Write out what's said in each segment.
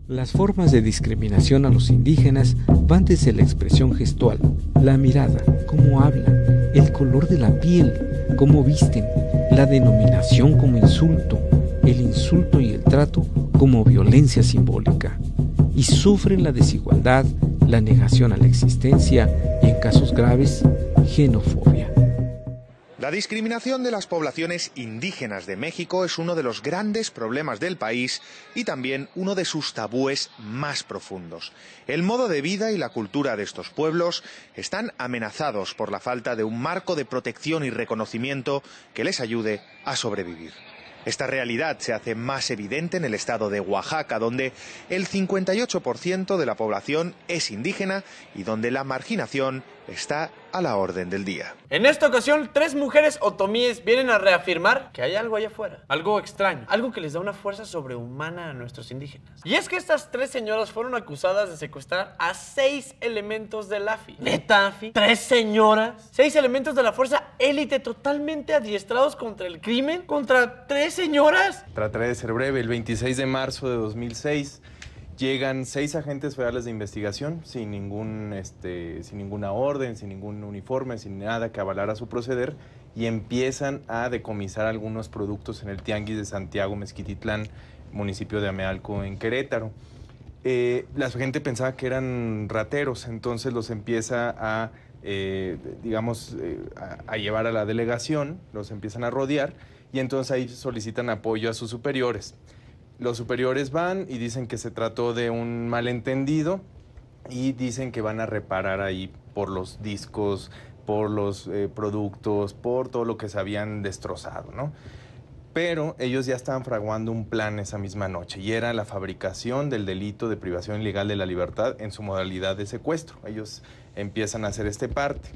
Las formas de discriminación a los indígenas van desde la expresión gestual, la mirada, cómo hablan, el color de la piel, cómo visten, la denominación como insulto, el insulto y el trato como violencia simbólica. Y sufren la desigualdad, la negación a la existencia y, en casos graves, xenofobia. La discriminación de las poblaciones indígenas de México es uno de los grandes problemas del país y también uno de sus tabúes más profundos. El modo de vida y la cultura de estos pueblos están amenazados por la falta de un marco de protección y reconocimiento que les ayude a sobrevivir. Esta realidad se hace más evidente en el estado de Oaxaca, donde el 58% de la población es indígena y donde la marginación está a la orden del día. En esta ocasión, 3 mujeres otomíes vienen a reafirmar que hay algo allá afuera, algo extraño, algo que les da una fuerza sobrehumana a nuestros indígenas. Y es que estas 3 señoras fueron acusadas de secuestrar a 6 elementos del AFI. ¿Neta, AFI? ¿3 señoras? 6 elementos de la fuerza élite totalmente adiestrados contra el crimen, contra 3 señoras. Trataré de ser breve. El 26 de marzo de 2006 llegan 6 agentes federales de investigación sin ninguna orden, sin ningún uniforme, sin nada que avalara su proceder, y empiezan a decomisar algunos productos en el Tianguis de Santiago Mezquititlán, municipio de Amealco, en Querétaro. La gente pensaba que eran rateros, entonces los empieza a llevar a la delegación, los empiezan a rodear, y entonces ahí solicitan apoyo a sus superiores. Los superiores van y dicen que se trató de un malentendido y dicen que van a reparar ahí por los discos, por los productos, por todo lo que se habían destrozado, ¿no? Pero ellos ya estaban fraguando un plan esa misma noche y era la fabricación del delito de privación ilegal de la libertad en su modalidad de secuestro. Ellos empiezan a hacer este parte.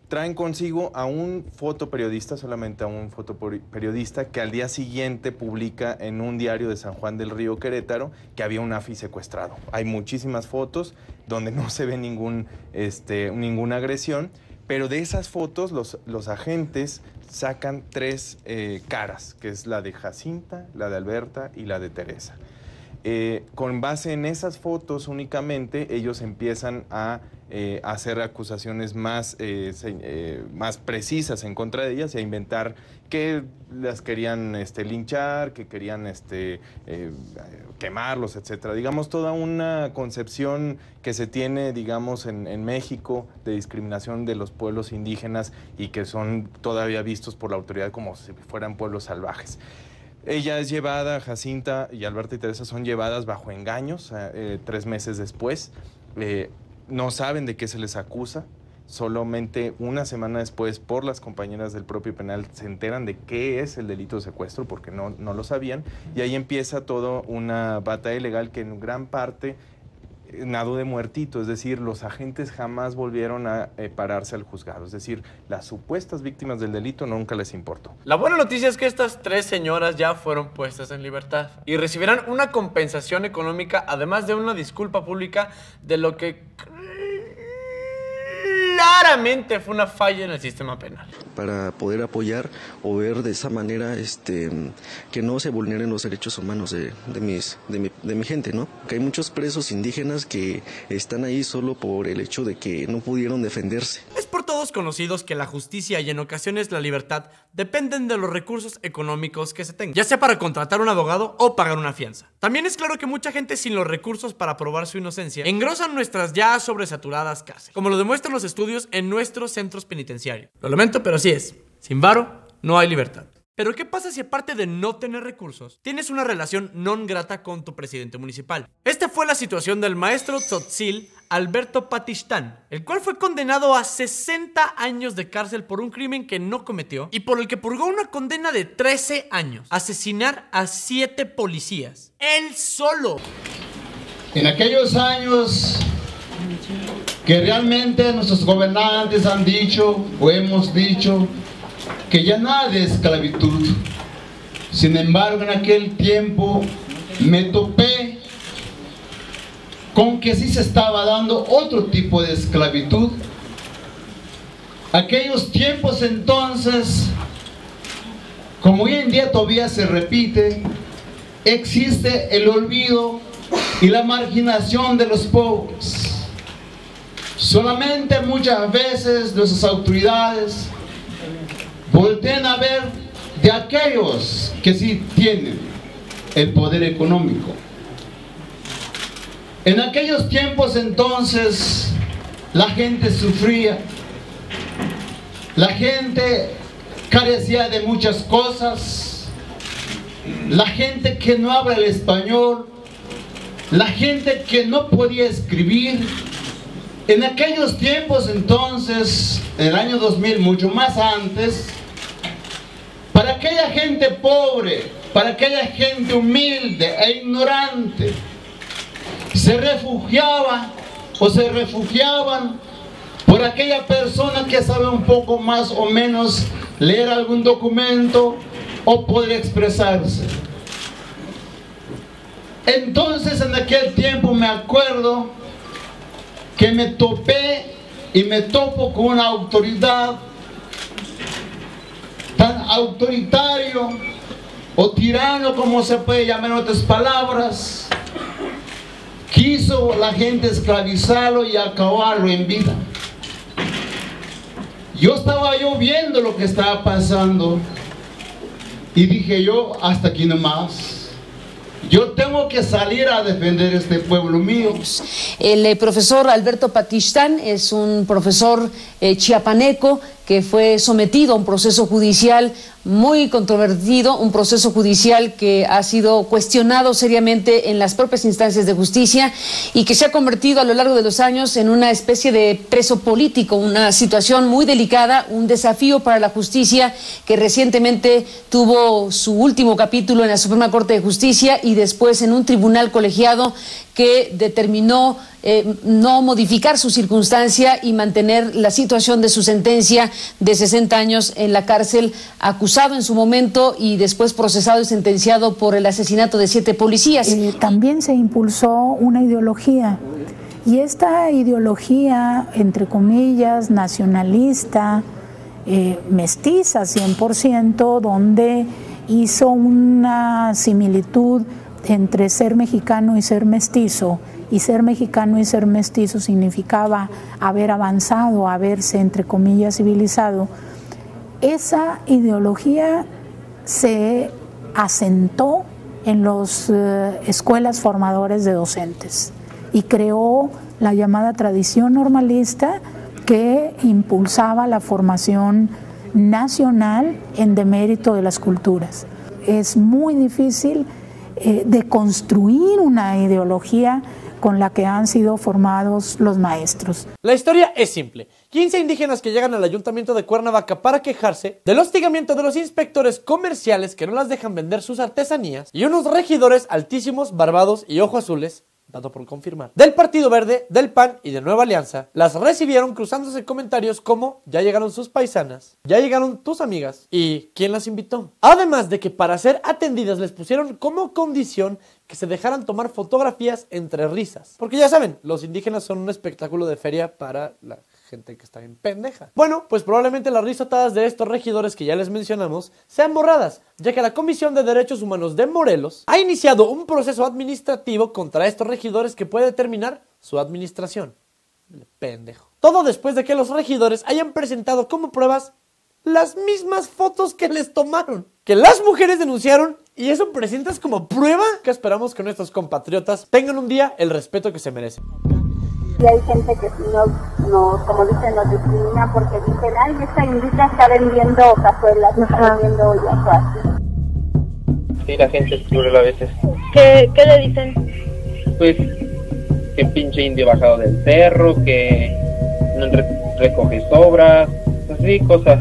Traen consigo a un fotoperiodista, solamente a un fotoperiodista, que al día siguiente publica en un diario de San Juan del Río, Querétaro, que había un AFI secuestrado. Hay muchísimas fotos donde no se ve ninguna agresión, pero de esas fotos los agentes sacan 3 caras, que es la de Jacinta, la de Alberta y la de Teresa. Con base en esas fotos únicamente, ellos empiezan a hacer acusaciones más precisas en contra de ellas y a inventar que las querían linchar, que querían quemarlos, etcétera. Digamos, toda una concepción que se tiene, digamos, en México de discriminación de los pueblos indígenas y que son todavía vistos por la autoridad como si fueran pueblos salvajes. Ella es llevada, Jacinta y Alberta y Teresa son llevadas bajo engaños 3 meses después. No saben de qué se les acusa. Solamente una semana después, por las compañeras del propio penal, se enteran de qué es el delito de secuestro, porque no lo sabían. Y ahí empieza toda una batalla legal que en gran parte nadó de muertito, es decir, los agentes jamás volvieron a pararse al juzgado, es decir, las supuestas víctimas del delito nunca les importó. La buena noticia es que estas 3 señoras ya fueron puestas en libertad y recibirán una compensación económica, además de una disculpa pública de lo que claramente fue una falla en el sistema penal. Para poder apoyar o ver de esa manera que no se vulneren los derechos humanos de mi gente, ¿no? Que hay muchos presos indígenas que están ahí solo por el hecho de que no pudieron defenderse. Es por todos conocidos que la justicia y en ocasiones la libertad dependen de los recursos económicos que se tengan, ya sea para contratar un abogado o pagar una fianza. También es claro que mucha gente sin los recursos para probar su inocencia engrosan nuestras ya sobresaturadas cárceles, como lo demuestran los estudios en nuestros centros penitenciarios. Lo lamento, pero así es. Sin varo, no hay libertad. Pero ¿qué pasa si aparte de no tener recursos, tienes una relación non grata con tu presidente municipal? Esta fue la situación del maestro tzotzil Alberto Patistán, el cual fue condenado a 60 años de cárcel por un crimen que no cometió y por el que purgó una condena de 13 años. Asesinar a 7 policías. ¡Él solo! En aquellos años que realmente nuestros gobernantes han dicho o hemos dicho que ya nada de esclavitud. Sin embargo, en aquel tiempo me topé con que sí se estaba dando otro tipo de esclavitud. Aquellos tiempos entonces, como hoy en día todavía se repite, existe el olvido y la marginación de los pobres. Solamente muchas veces nuestras autoridades voltean a ver de aquellos que sí tienen el poder económico. En aquellos tiempos entonces la gente sufría, la gente carecía de muchas cosas, la gente que no habla el español, la gente que no podía escribir. En aquellos tiempos entonces, en el año 2000, mucho más antes, para aquella gente pobre, para aquella gente humilde e ignorante, se refugiaba o se refugiaban por aquella persona que sabe un poco más o menos leer algún documento o poder expresarse. Entonces en aquel tiempo me acuerdo que me topé y me topo con una autoridad tan autoritario o tirano, como se puede llamar en otras palabras. Quiso la gente esclavizarlo y acabarlo en vida. Estaba viendo lo que estaba pasando y dije yo, hasta aquí nomás. Yo tengo que salir a defender este pueblo mío. El profesor Alberto Patistán es un profesor chiapaneco que fue sometido a un proceso judicial muy controvertido, un proceso judicial que ha sido cuestionado seriamente en las propias instancias de justicia y que se ha convertido a lo largo de los años en una especie de preso político, una situación muy delicada, un desafío para la justicia que recientemente tuvo su último capítulo en la Suprema Corte de Justicia y después en un tribunal colegiado que determinó no modificar su circunstancia y mantener la situación de su sentencia de 60 años en la cárcel, acusado en su momento y después procesado y sentenciado por el asesinato de 7 policías. También se impulsó una ideología, y esta ideología, entre comillas, nacionalista, mestiza 100%, donde hizo una similitud entre ser mexicano y ser mestizo, y ser mexicano y ser mestizo significaba haber avanzado, haberse, entre comillas, civilizado. Esa ideología se asentó en las escuelas formadoras de docentes y creó la llamada tradición normalista que impulsaba la formación nacional en demérito de las culturas. Es muy difícil de construir una ideología con la que han sido formados los maestros. La historia es simple. 15 indígenas que llegan al ayuntamiento de Cuernavaca para quejarse del hostigamiento de los inspectores comerciales que no las dejan vender sus artesanías y unos regidores altísimos, barbados y ojos azules, dato por confirmar, del Partido Verde, del PAN y de Nueva Alianza, las recibieron cruzándose comentarios como ya llegaron sus paisanas, ya llegaron tus amigas y ¿quién las invitó? Además de que para ser atendidas les pusieron como condición que se dejaran tomar fotografías entre risas, porque ya saben, los indígenas son un espectáculo de feria para la gente que está bien pendeja. Bueno, pues probablemente las risotadas de estos regidores que ya les mencionamos sean borradas, ya que la Comisión de Derechos Humanos de Morelos ha iniciado un proceso administrativo contra estos regidores que puede determinar su administración. Pendejo. Todo después de que los regidores hayan presentado como pruebas las mismas fotos que les tomaron, que las mujeres denunciaron, y eso presentas como prueba. Que esperamos que nuestros compatriotas tengan un día el respeto que se merecen. Y hay gente que si no, como dicen, nos discrimina porque dicen, ay, esta indígena está vendiendo cazuelas, no está vendiendo ollas o así. Sí, la gente es cruel a veces. ¿Qué le dicen? Pues, que pinche indio bajado del cerro, que no recoge sobras, así cosas.